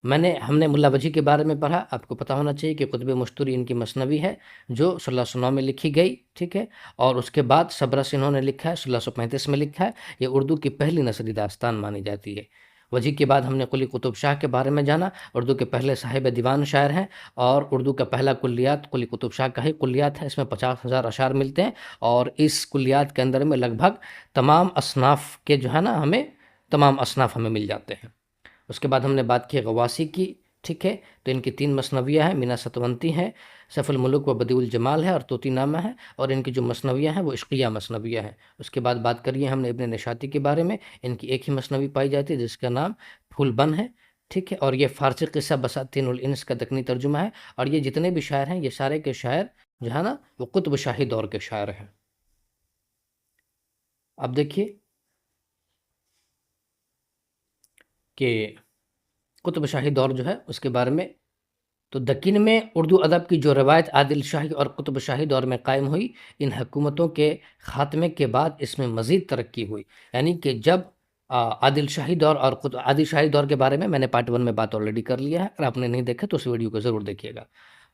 A: ہم نے ملا وجی کے بارے میں پڑھا، آپ کو پتہ ہونا چاہیے کہ قطب مشتری ان کی مثنوی ہے جو 1609 میں لکھی گئی، ٹھیک ہے، اور اس کے بعد صبرس انہوں نے لکھا ہے، 1635 میں لکھا ہے۔ یہ اردو کی پہلی نثری داستان مانی جاتی ہے۔ وجی کے بعد ہم نے قلی قطب شاہ کے بارے میں جانا، اردو کے پہلے صاحب دیوان شاعر ہیں، اور اردو کا پہلا کلیات قلی قطب شاہ کا ہی کلیات ہے، اس میں 50,000 اشعار ملتے ہیں، اور اس کلیات کے اندر میں لگ بھگ تمام اصناف کے جو ہے نا تمام اصناف ہمیں مل جاتے ہیں۔ اس کے بعد ہم نے بات کی غواسی کی، ٹھیک ہے، تو ان کی 3 مثنویاں ہیں، مینا ستونتی ہیں، سیف الملوک و بدیع الجمال ہے، اور طوطی نامہ ہے، اور ان کی جو مثنویاں ہیں وہ عشقیہ مثنویاں ہیں۔ اس کے بعد بات کریے ہم نے ابن نشاطی کے بارے میں، ان کی ایک ہی مثنوی پائی جاتی ہے جس کا نام پھول بن ہے، ٹھیک ہے، اور یہ فارسی قصہ بساتین الانس کا دکنی ترجمہ ہے، اور یہ جتنے بھی شاعر ہیں یہ سارے کے شاعر جو ہے نا وہ قطب شاہی دور کے شاعر ہیں۔ اب دیکھیے کہ قطب شاہی دور جو ہے اس کے بارے میں، تو دکن میں اردو ادب کی جو روایت عادل شاہی اور قطب شاہی دور میں قائم ہوئی، ان حکومتوں کے خاتمے کے بعد اس میں مزید ترقی ہوئی، یعنی کہ جب عادل شاہی دور اور عادل شاہی دور کے بارے میں نے پارٹ 1 میں بات آلریڈی کر لیا ہے، اگر آپ نے نہیں دیکھا تو اس ویڈیو کو ضرور دیکھیے گا۔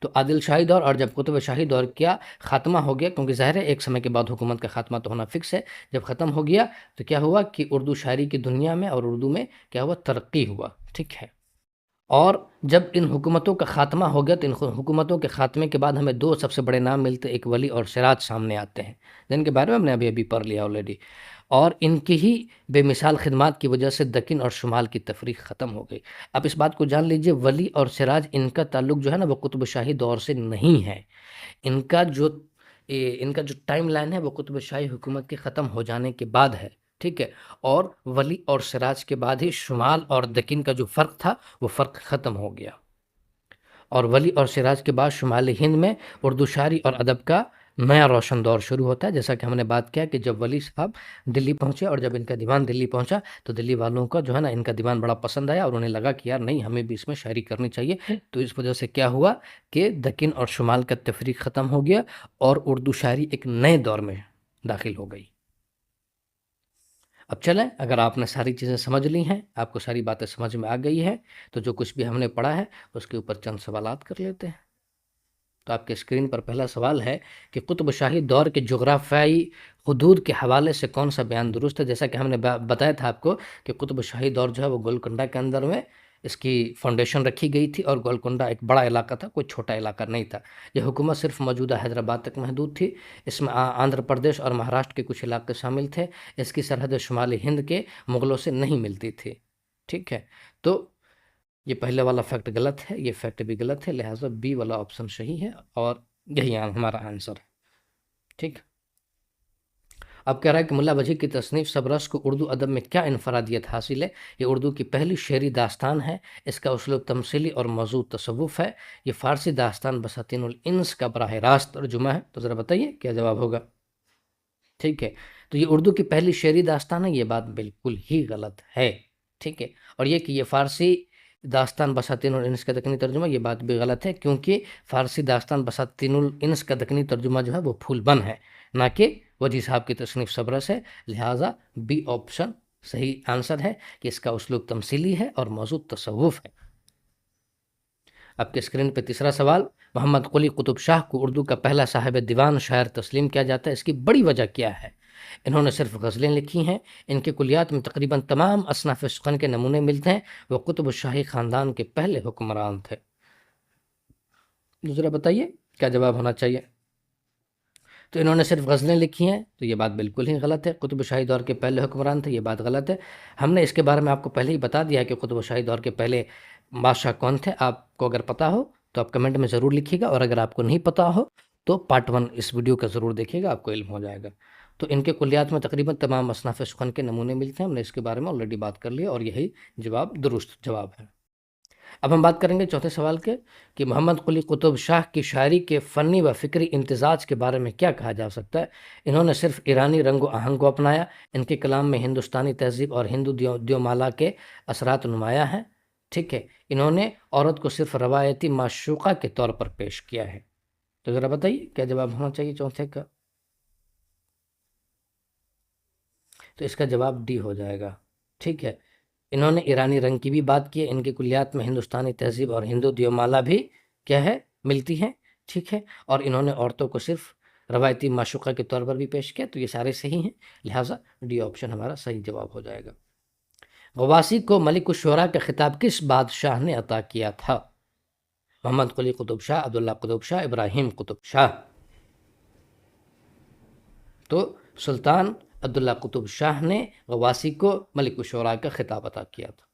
A: تو عادل شاہی دور اور جب قطب شاہی دور کیا خاتمہ ہو گیا، کیونکہ ظاہر ہے ایک سمے کے بعد حکومت کا خاتمہ تو ہونا فکس ہے، جب ختم ہو گیا تو کیا ہوا کہ اردو شاعری کی دنیا میں اور اردو میں کیا ہوا، ترقی ہوا، ٹھیک ہے۔ اور جب ان حکومتوں کا خاتمہ ہو گیا تو ان حکومتوں کے خاتمے کے بعد ہمیں 2 سب سے بڑے نام ملتے، ایک ولی اور سراج سامنے آتے ہیں، جن کے بارے میں ہم نے ابھی پڑھ لیا آلریڈی، اور ان کی ہی بے مثال خدمات کی وجہ سے دکن اور شمال کی تفریق ختم ہو گئی۔ اب اس بات کو جان لیجئے، ولی اور سراج ان کا تعلق جو ہے نا وہ قطب شاہی دور سے نہیں ہے، ان کا جو ٹائم لائن ہے وہ قطب شاہی حکومت کے ختم ہو جانے کے بعد ہے، ٹھیک ہے، اور ولی اور سراج کے بعد ہی شمال اور دکن کا جو فرق تھا وہ فرق ختم ہو گیا، اور ولی اور سراج کے بعد شمالی ہند میں اردو شاعری اور ادب کا نیا روشن دور شروع ہوتا ہے۔ جیسا کہ ہم نے بات کیا کہ جب ولی صاحب دلی پہنچے اور جب ان کا دیوان دلی پہنچا تو دلی والوں کا جو ہے نا ان کا دیوان بڑا پسند آیا، اور انہیں لگا کہ یار نہیں، ہمیں بھی اس میں شاعری کرنی چاہیے، تو اس وجہ سے کیا ہوا کہ دکن اور شمال کا تفریق ختم ہو گیا اور اردو شاعری ایک نئے دور میں داخل ہو گئی۔ اب چلیں، اگر آپ نے ساری چیزیں سمجھ لی ہیں، آپ کو ساری باتیں سمجھ میں آ گئی ہیں، تو جو کچھ بھی ہم نے پڑھا ہے اس کے اوپر چند سوالات کر لیتے ہیں۔ تو آپ کے اسکرین پر پہلا سوال ہے کہ قطب شاہی دور کے جغرافیائی حدود کے حوالے سے کون سا بیان درست ہے؟ جیسا کہ ہم نے بتایا تھا آپ کو کہ قطب شاہی دور جو ہے وہ گولکنڈہ کے اندر میں اس کی فاؤنڈیشن رکھی گئی تھی، اور گولکنڈہ ایک بڑا علاقہ تھا، کوئی چھوٹا علاقہ نہیں تھا۔ یہ حکومت صرف موجودہ حیدرآباد تک محدود تھی، اس میں آندھرا پردیش اور مہاراشٹر کے کچھ علاقے شامل تھے، اس کی سرحد شمالی ہند کے مغلوں سے نہیں ملتی تھی، ٹھیک ہے۔ تو یہ پہلے والا فیکٹ غلط ہے، یہ فیکٹ بھی غلط ہے، لہٰذا بی والا آپشن صحیح ہے اور یہی ہمارا آنسر ہے، ٹھیک۔ اب کہہ رہا ہے کہ ملا وجی کی تصنیف سبرس کو اردو ادب میں کیا انفرادیت حاصل ہے؟ یہ اردو کی پہلی شعری داستان ہے، اس کا اسلوب تمثیلی اور موضوع تصوف ہے، یہ فارسی داستان بساتین الانس کا براہ راست ترجمہ ہے۔ تو ذرا بتائیے کیا جواب ہوگا، ٹھیک ہے۔ تو یہ اردو کی پہلی شعری داستان ہے، یہ بات بالکل ہی غلط ہے، ٹھیک ہے۔ اور یہ کہ یہ فارسی داستان بساتین الانس کا دکنی ترجمہ، یہ بات بھی غلط ہے، کیونکہ فارسی داستان بساتین الانس کا دکنی ترجمہ جو ہے وہ پھول بن ہے، نہ کہ وجی صاحب کی تصنیف صبرس ہے، لہٰذا بی آپشن صحیح آنسر ہے کہ اس کا اسلوب تمثیلی ہے اور موضوع تصوف ہے۔ آپ کے اسکرین پہ تیسرا سوال، محمد قلی قطب شاہ کو اردو کا پہلا صاحب دیوان شاعر تسلیم کیا جاتا ہے، اس کی بڑی وجہ کیا ہے؟ انہوں نے صرف غزلیں لکھی ہیں، ان کے کلیات میں تقریباً تمام اصناف سخن کے نمونے ملتے ہیں، وہ قطب الشاہی خاندان کے پہلے حکمران تھے۔ دوسرا بتائیے کیا جواب ہونا چاہیے؟ تو انہوں نے صرف غزلیں لکھی ہیں، تو یہ بات بالکل ہی غلط ہے، قطب شاہی دور کے پہلے حکمران تھے، یہ بات غلط ہے۔ ہم نے اس کے بارے میں آپ کو پہلے ہی بتا دیا ہے کہ قطب شاہی دور کے پہلے بادشاہ کون تھے۔ آپ کو اگر پتہ ہو تو آپ کمنٹ میں ضرور لکھیے گا، اور اگر آپ کو نہیں پتہ ہو تو پارٹ 1 اس ویڈیو کا ضرور دیکھیے گا، آپ کو علم ہو جائے گا۔ تو ان کے کلیات میں تقریباً تمام اصناف سخن کے نمونے ملتے ہیں، ہم نے اس کے بارے میں آلریڈی بات کر لی، اور یہی جواب درست جواب ہے۔ اب ہم بات کریں گے چوتھے سوال کے کہ محمد قلی قطب شاہ کی شاعری کے فنی و فکری امتزاج کے بارے میں کیا کہا جا سکتا ہے؟ انہوں نے صرف ایرانی رنگ و آہنگ کو اپنایا، ان کے کلام میں ہندوستانی تہذیب اور ہندو دیومالا کے اثرات نمایاں ہیں، ٹھیک ہے۔ انہوں نے عورت کو صرف روایتی معشوقہ کے طور پر پیش کیا ہے۔ تو ذرا بتائیے کیا جواب ہونا چاہیے چوتھے کا؟ تو اس کا جواب ڈی ہو جائے گا، ٹھیک ہے۔ انہوں نے ایرانی رنگ کی بھی بات کی ہے، ان کے کلیات میں ہندوستانی تہذیب اور ہندو دیومالا بھی کیا ہے ملتی ہیں، ٹھیک ہے۔ اور انہوں نے عورتوں کو صرف روایتی معشوقہ کے طور پر بھی پیش کیا، تو یہ سارے صحیح ہیں، لہٰذا ڈی آپشن ہمارا صحیح جواب ہو جائے گا۔ غواصی کو ملک الشعراء کا خطاب کس بادشاہ نے عطا کیا تھا؟ محمد قلی قطب شاہ، عبداللہ قطب شاہ، ابراہیم قطب شاہ۔ تو سلطان عبداللہ قطب شاہ نے غواصی کو ملک الشعراء کا خطاب عطا کیا تھا۔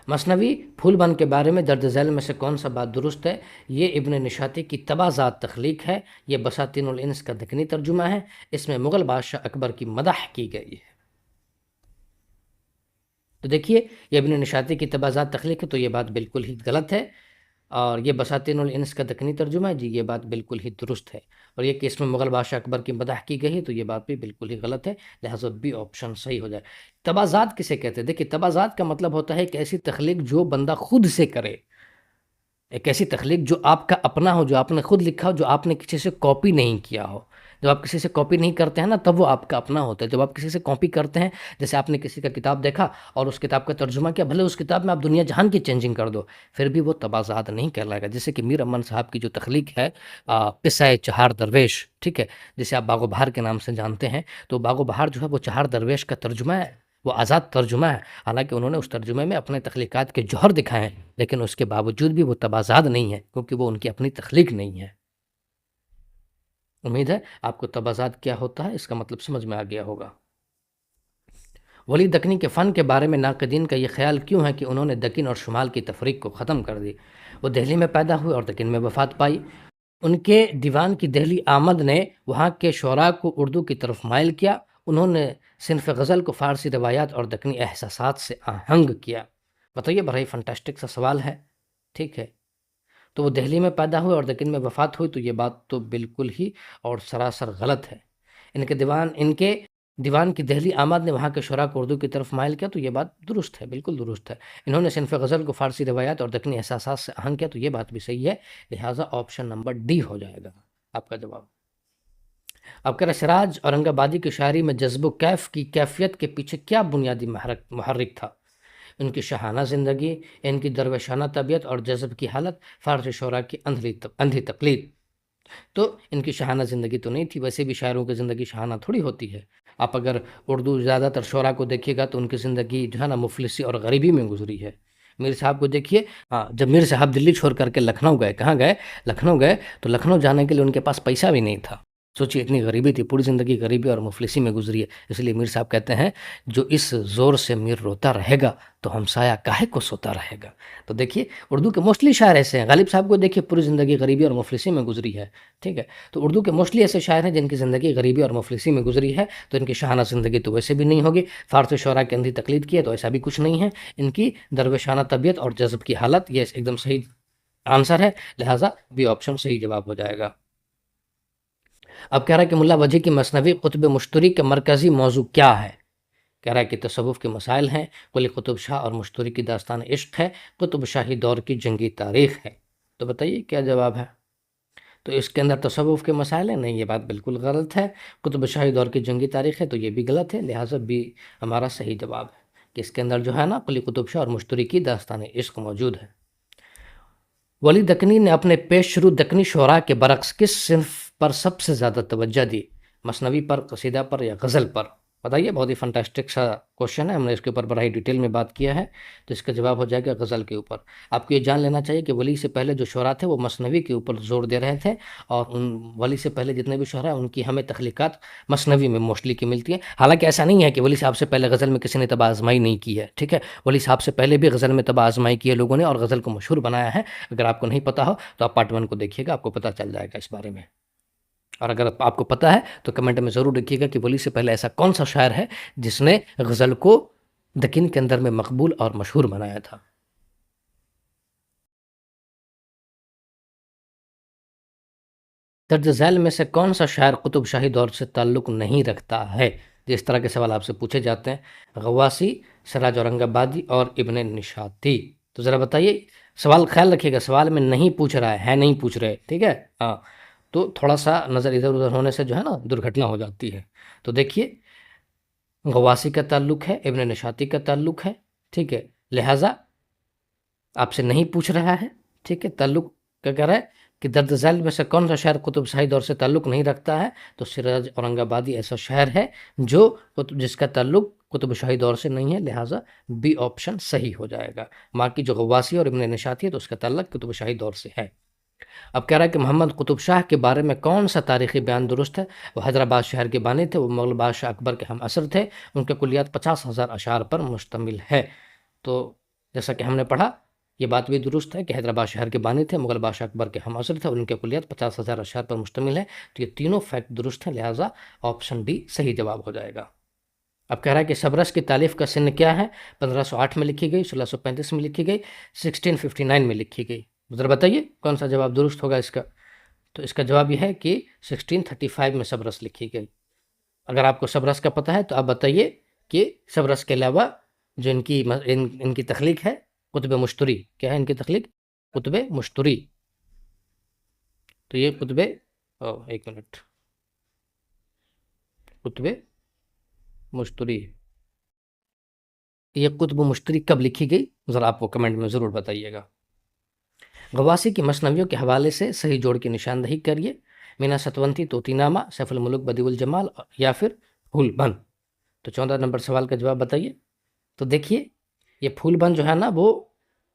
A: مثنوی پھول بن کے بارے میں درج ذیل میں سے کون سا بات درست ہے؟ یہ ابن نشاطی کی تبازات تخلیق ہے، یہ بساتین الانس کا دکنی ترجمہ ہے، اس میں مغل بادشاہ اکبر کی مدح کی گئی ہے۔ تو دیکھیے یہ ابن نشاطی کی تبازات تخلیق ہے، تو یہ بات بالکل ہی غلط ہے، اور یہ بساتین الانس کا دکنی ترجمہ ہے، جی یہ بات بالکل ہی درست ہے۔ اور یہ کہ اس میں مغل بادشاہ اکبر کی مدح کی گئی ہے، تو یہ بات بھی بالکل ہی غلط ہے، لہٰذا بھی آپشن صحیح ہو جائے۔ تبازات کسے کہتے ہیں؟ دیکھیے تبازات کا مطلب ہوتا ہے ایک ایسی تخلیق جو بندہ خود سے کرے، ایک ایسی تخلیق جو آپ کا اپنا ہو، جو آپ نے خود لکھا ہو، جو آپ نے کسی سے کاپی نہیں کیا ہو۔ جب آپ کسی سے کاپی نہیں کرتے ہیں نا تب وہ آپ کا اپنا ہوتا ہے، جب آپ کسی سے کاپی کرتے ہیں، جیسے آپ نے کسی کا کتاب دیکھا اور اس کتاب کا ترجمہ کیا، بھلے اس کتاب میں آپ دنیا جہان کی چینجنگ کر دو، پھر بھی وہ تبازات نہیں کہلائے گا۔ جیسے کہ میر امن صاحب کی جو تخلیق ہے قصہ چہار درویش، ٹھیک ہے، جسے آپ باغ و بہار کے نام سے جانتے ہیں، تو باغ و بہار جو ہے وہ چہار درویش کا ترجمہ ہے، وہ آزاد ترجمہ ہے، حالانکہ انہوں نے اس ترجمے میں اپنے تخلیقات کے جوہر دکھائے ہیں، لیکن اس کے باوجود بھی وہ تبازات نہیں ہے، کیونکہ وہ ان کی اپنی تخلیق نہیں ہے۔ امید ہے آپ کو تبازات کیا ہوتا ہے اس کا مطلب سمجھ میں آ گیا ہوگا۔ ولی دکنی کے فن کے بارے میں ناقدین کا یہ خیال کیوں ہے کہ انہوں نے دکن اور شمال کی تفریق کو ختم کر دی؟ وہ دہلی میں پیدا ہوئے اور دکن میں وفات پائی، ان کے دیوان کی دہلی آمد نے وہاں کے شعراء کو اردو کی طرف مائل کیا، انہوں نے صنف غزل کو فارسی روایات اور دکنی احساسات سے آہنگ کیا۔ بتائیے، بڑا ہی فنٹاسٹک سا سوال ہے، ٹھیک ہے۔ تو وہ دہلی میں پیدا ہوئے اور دکن میں وفات ہوئی، تو یہ بات تو بالکل ہی اور سراسر غلط ہے۔ ان کے دیوان کی دہلی آمد نے وہاں کے شعراء کو اردو کی طرف مائل کیا، تو یہ بات درست ہے، بالکل درست ہے۔ انہوں نے صنف غزل کو فارسی روایات اور دکنی احساسات سے آہنگ کیا، تو یہ بات بھی صحیح ہے، لہٰذا آپشن نمبر ڈی ہو جائے گا آپ کا جواب۔ اب کہہ رہے سراج اورنگ آبادی کی شاعری میں جذب و کیف کی کیفیت کے پیچھے کیا بنیادی محرک تھا؟ ان کی شاہانہ زندگی، ان کی درویشانہ طبیعت اور جذب کی حالت، فارسی شعراء کی اندھی تقلید۔ تو ان کی شاہانہ زندگی تو نہیں تھی، ویسے بھی شاعروں کی زندگی شاہانہ تھوڑی ہوتی ہے۔ آپ اگر اردو زیادہ تر شعراء کو دیکھیے گا تو ان کی زندگی جو ہے نا مفلسی اور غریبی میں گزری ہے۔ میر صاحب کو دیکھیے، جب میر صاحب دلی چھوڑ کر کے لکھنؤ گئے، کہاں گئے؟ لکھنؤ گئے، تو لکھنؤ جانے کے لیے ان کے پاس پیسہ بھی نہیں تھا۔ سوچیے اتنی غریبی تھی، پوری زندگی غریبی اور مفلسی میں گزری ہے، اس لیے میر صاحب کہتے ہیں جو اس زور سے میر روتا رہے گا تو ہمسایہ کاہے کو سوتا رہے گا۔ تو دیکھیے اردو کے موسٹلی شاعر ایسے ہیں، غالب صاحب کو دیکھیے پوری زندگی غریبی اور مفلسی میں گزری ہے، ٹھیک ہے۔ تو اردو کے موسٹلی ایسے شاعر ہیں جن کی زندگی غریبی اور مفلسی میں گزری ہے، تو ان کی شاہانہ زندگی تو ویسے بھی نہیں ہوگی۔ فارسی شعراء کی اندھی تقلید کی ہے تو ایسا بھی کچھ نہیں ہے۔ ان کی درویشانہ طبیعت اور جذب کی حالت، یہ ایک دم صحیح آنسر ہے، لہٰذا بھی آپشن صحیح جواب ہو جائے گا۔ اب کہہ رہا ہے کہ ملا وجی کی مثنوی قطب مشتری کا مرکزی موضوع کیا ہے؟ کہہ رہا ہے کہ تصوف کے مسائل ہیں، قلی قطب شاہ اور مشتری کی داستان عشق ہے، قطب شاہی دور کی جنگی تاریخ ہے۔ تو بتائیے کیا جواب ہے؟ تو اس کے اندر تصوف کے مسائل ہیں؟ نہیں، یہ بات بالکل غلط ہے۔ قطب شاہی دور کی جنگی تاریخ ہے تو یہ بھی غلط ہے، لہٰذا بھی ہمارا صحیح جواب ہے کہ اس کے اندر جو ہے نا قلی قطب شاہ اور مشتری کی داستان عشق موجود ہے۔ ولی دکنی نے اپنے پیش شروع دکنی شعراء کے برعکس کس صنف پر سب سے زیادہ توجہ دی؟ مثنوی پر، قصیدہ پر، یا غزل پر؟ بتائیے، بہت ہی فنٹاسٹک سا کوشچن ہے، ہم نے اس کے اوپر بڑا ہی ڈیٹیل میں بات کیا ہے، تو اس کا جواب ہو جائے گا غزل کے اوپر۔ آپ کو یہ جان لینا چاہیے کہ ولی سے پہلے جو شعراء تھے وہ مثنوی کے اوپر زور دے رہے تھے، اور ان ولی سے پہلے جتنے بھی شعراء ہیں ان کی ہمیں تخلیقات مثنوی میں موسٹلی کی ملتی ہیں۔ حالانکہ ایسا نہیں ہے کہ ولی صاحب سے پہلے غزل میں کسی نے طبع آزمائی نہیں کی ہے، ٹھیک ہے، ولی صاحب سے پہلے بھی غزل میں طبع آزمائی کی ہے لوگوں نے، اور غزل کو مشہور بنایا ہے۔ اگر آپ کو نہیں پتا ہو تو آپ پارٹ 1 کو دیکھیے گا، آپ کو پتہ چل جائے گا اس بارے میں۔ اور اگر آپ کو پتہ ہے تو کمنٹ میں ضرور لکھیے گا کہ ولی سے پہلے ایسا کون سا شاعر ہے جس نے غزل کو دکن کے اندر میں مقبول اور مشہور بنایا تھا۔ درج ذیل میں سے کون سا شاعر قطب شاہی دور سے تعلق نہیں رکھتا ہے؟ جس طرح کے سوال آپ سے پوچھے جاتے ہیں، غواسی، سراج اورنگ آبادی اور ابن نشاطی۔ تو ذرا بتائیے، سوال خیال رکھیے گا، سوال میں نہیں پوچھ رہا ہے نہیں پوچھ رہے، ٹھیک ہے، ہاں، تو تھوڑا سا نظر ادھر ادھر ہونے سے جو ہے نا درگھٹنا ہو جاتی ہے۔ تو دیکھیے، غواسی کا تعلق ہے، ابن نشاطی کا تعلق ہے، ٹھیک ہے، لہٰذا آپ سے نہیں پوچھ رہا ہے، ٹھیک ہے، تعلق کیا کہہ رہا ہے کہ درج ذیل میں سے کون سا شاعر قطب شاہی دور سے تعلق نہیں رکھتا ہے؟ تو سراج اورنگ آبادی ایسا شاعر ہے جس کا تعلق قطب شاہی دور سے نہیں ہے، لہٰذا بی آپشن صحیح ہو جائے گا۔ باقی جو غواسی اور ابن نشاطی ہے تو اس کا تعلق قطب شاہی دور سے ہے۔ اب کہہ رہا ہے کہ محمد قطب شاہ کے بارے میں کون سا تاریخی بیان درست ہے؟ وہ حیدرآباد شہر کے بانی تھے، وہ مغل بادشاہ اکبر کے ہم عصر تھے، ان کے کلیات 50,000 اشعار پر مشتمل ہے۔ تو جیسا کہ ہم نے پڑھا، یہ بات بھی درست ہے کہ حیدرآباد شہر کے بانی تھے، مغل بادشاہ اکبر کے ہم عصر تھے، اور ان کے کلیات 50,000 اشعار پر مشتمل ہے۔ تو یہ تینوں فیکٹ درست ہیں، لہٰذا آپشن ڈی صحیح جواب ہو جائے گا۔ اب کہہ رہا ہے کہ شبرس کی تالیف کا سن کیا ہے؟ 1508 میں لکھی گئی، 1635 میں لکھی گئی، 1659 میں لکھی گئی۔ ذرا بتائیے کون سا جواب درست ہوگا اس کا؟ تو اس کا جواب یہ ہے کہ 1635 میں شبرس لکھی گئی۔ اگر آپ کو شبرس کا پتہ ہے تو آپ بتائیے کہ شبرس کے علاوہ جو ان کی تخلیق ہے قطب مشتری، کیا ہے ان کی تخلیق؟ قطب مشتری۔ تو یہ ایک منٹ، قطب مشتری، یہ قطب مشتری کب لکھی گئی؟ ذرا آپ کو کمنٹ میں ضرور بتائیے گا۔ غواسی کی مثنویوں کے حوالے سے صحیح جوڑ کی نشاندہی کریے۔ مینا ستونتی، طوطی نامہ، سیف الملوک بدیع الجمال، یا پھر پھول بند۔ تو 14 نمبر سوال کا جواب بتائیے۔ تو دیکھیے، یہ پھول بند جو ہے نا وہ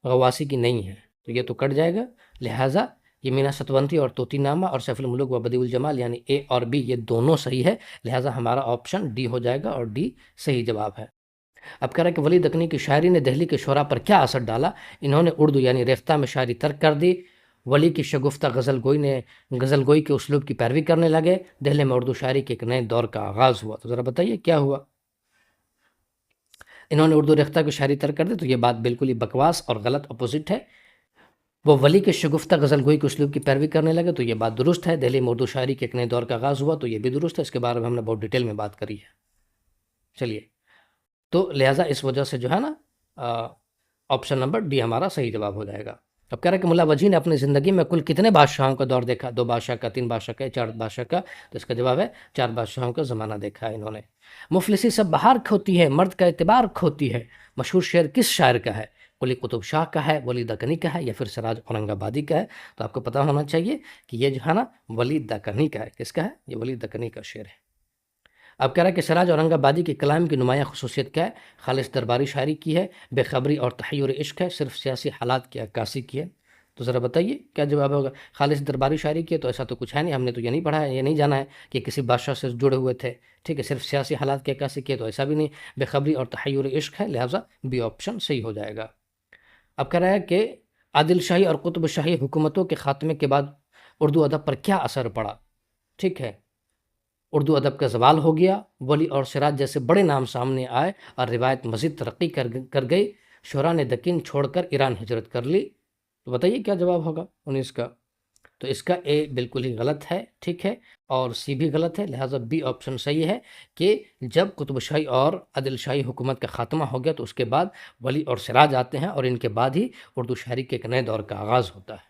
A: غواسی کی نہیں ہے، تو یہ تو کٹ جائے گا، لہٰذا یہ مینا ستونتی اور طوطی نامہ اور سیف الملوک و بدیع الجمال یعنی اے اور بی یہ دونوں صحیح ہے، لہٰذا ہمارا آپشن ڈی ہو جائے گا، اور ڈی صحیح جواب ہے۔ اب کہہ رہا ہے کہ ولی دکنی کی شاعری نے دہلی کے شعراء پر کیا اثر ڈالا؟ انہوں نے اردو یعنی ریختہ میں شاعری ترک کر دی، ولی کی شگفتہ غزل گوئی کے اسلوب کی پیروی کرنے لگے، دہلی میں اردو شاعری کے ایک نئے دور کا آغاز ہوا۔ تو ذرا بتائیے کیا ہوا؟ انہوں نے اردو ریختہ کی شاعری ترک کر دی، تو یہ بات بالکل ہی بکواس اور غلط اپوزٹ ہے۔ وہ ولی کے شگفتہ غزل گوئی کے اسلوب کی پیروی کرنے لگے، تو یہ بات درست ہے۔ دہلی میں اردو شاعری کے ایک نئے دور کا آغاز ہوا، تو یہ بھی درست ہے، اس کے بارے میں ہم نے بہت ڈیٹیل میں بات کری ہے۔ چلیے، تو لہٰذا اس وجہ سے جو ہے نا آپشن نمبر ڈی ہمارا صحیح جواب ہو جائے گا۔ اب کہہ رہا ہے کہ ملا وجی نے اپنی زندگی میں کل کتنے بادشاہوں کا دور دیکھا؟ 2 بادشاہ کا، 3 بادشاہ کا، 4 بادشاہ کا؟ تو اس کا جواب ہے 4 بادشاہوں کا زمانہ دیکھا ہے انہوں نے۔ مفلسی سب بہار کھوتی ہے، مرد کا اعتبار کھوتی ہے، مشہور شعر کس شاعر کا ہے؟ قلی قطب شاہ کا ہے، ولی دکنی کا ہے، یا پھر سراج اورنگ آبادی کا ہے؟ تو آپ کو پتہ ہونا چاہیے کہ یہ جو ہے نا ولی دکنی کا ہے۔ کس کا ہے؟ یہ ولی دکنی کا شعر ہے۔ اب کہہ رہا ہے کہ سراج اورنگ آبادی کے کلام کی نمایاں خصوصیت کیا ہے؟ خالص درباری شاعری کی ہے، بے خبری اور تحیر عشق ہے، صرف سیاسی حالات کی عکاسی کی ہے۔ تو ذرا بتائیے کیا جواب ہوگا؟ خالص درباری شاعری کی ہے تو ایسا تو کچھ ہے نہیں، ہم نے تو یہ نہیں پڑھا ہے، یہ نہیں جانا ہے کہ کسی بادشاہ سے جڑے ہوئے تھے، ٹھیک ہے، صرف سیاسی حالات کی عکاسی کی ہے تو ایسا بھی نہیں، بے خبری اور تحیر عشق ہے، لہٰذا بی آپشن صحیح ہو جائے گا۔ اب کہہ رہا ہے کہ عادل شاہی اور قطب شاہی حکومتوں کے خاتمے کے بعد اردو ادب پر کیا اثر پڑا؟ ٹھیک ہے، اردو ادب کا زوال ہو گیا، ولی اور سراج جیسے بڑے نام سامنے آئے اور روایت مزید ترقی کر گئی، شعراء نے دکن چھوڑ کر ایران ہجرت کر لی۔ تو بتائیے کیا جواب ہوگا 19 کا؟ تو اس کا اے بالکل ہی غلط ہے، ٹھیک ہے، اور سی بھی غلط ہے، لہٰذا بی آپشن صحیح ہے کہ جب قطب شاہی اور عدل شاہی حکومت کا خاتمہ ہو گیا تو اس کے بعد ولی اور سراج آتے ہیں، اور ان کے بعد ہی اردو شاعری کے ایک نئے دور کا آغاز ہوتا ہے۔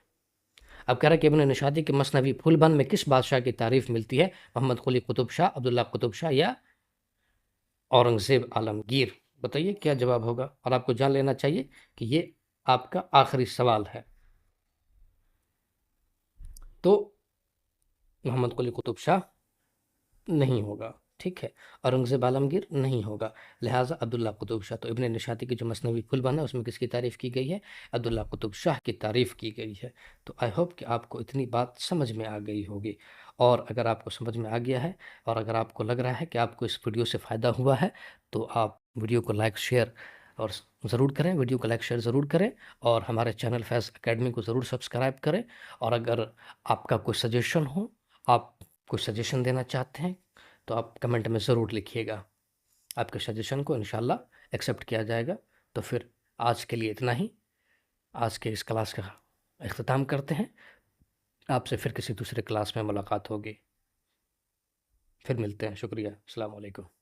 A: اب کہہ رہا ہے کہ ابن نشاطی کے مثنوی پھول بند میں کس بادشاہ کی تعریف ملتی ہے؟ محمد قلی قطب شاہ، عبداللہ قطب شاہ، یا اورنگزیب عالمگیر؟ بتائیے کیا جواب ہوگا، اور آپ کو جان لینا چاہیے کہ یہ آپ کا آخری سوال ہے۔ تو محمد قلی قطب شاہ نہیں ہوگا، ٹھیک ہے، اورنگزیب عالمگیر نہیں ہوگا، لہٰذا عبداللہ قطب شاہ۔ تو ابن نشاطی کی جو مثنوی پھول بند ہے اس میں کس کی تعریف کی گئی ہے؟ عبداللہ قطب شاہ کی تعریف کی گئی ہے۔ تو آئی ہوپ کہ آپ کو اتنی بات سمجھ میں آ گئی ہوگی، اور اگر آپ کو سمجھ میں آ گیا ہے اور اگر آپ کو لگ رہا ہے کہ آپ کو اس ویڈیو سے فائدہ ہوا ہے تو آپ ویڈیو کو لائک شیئر اور ضرور کریں، ویڈیو کو لائک شیئر ضرور کریں، اور ہمارے چینل فیض اکیڈمی کو ضرور سبسکرائب کریں، اور اگر آپ کا کوئی سجیشن ہو، آپ کوئی سجیشن دینا چاہتے ہیں تو آپ کمنٹ میں ضرور لکھیے گا، آپ کے سجیشن کو انشاءاللہ ایکسیپٹ کیا جائے گا۔ تو پھر آج کے لیے اتنا ہی، آج کے اس کلاس کا اختتام کرتے ہیں، آپ سے پھر کسی دوسرے کلاس میں ملاقات ہوگی، پھر ملتے ہیں، شکریہ، السلام علیکم۔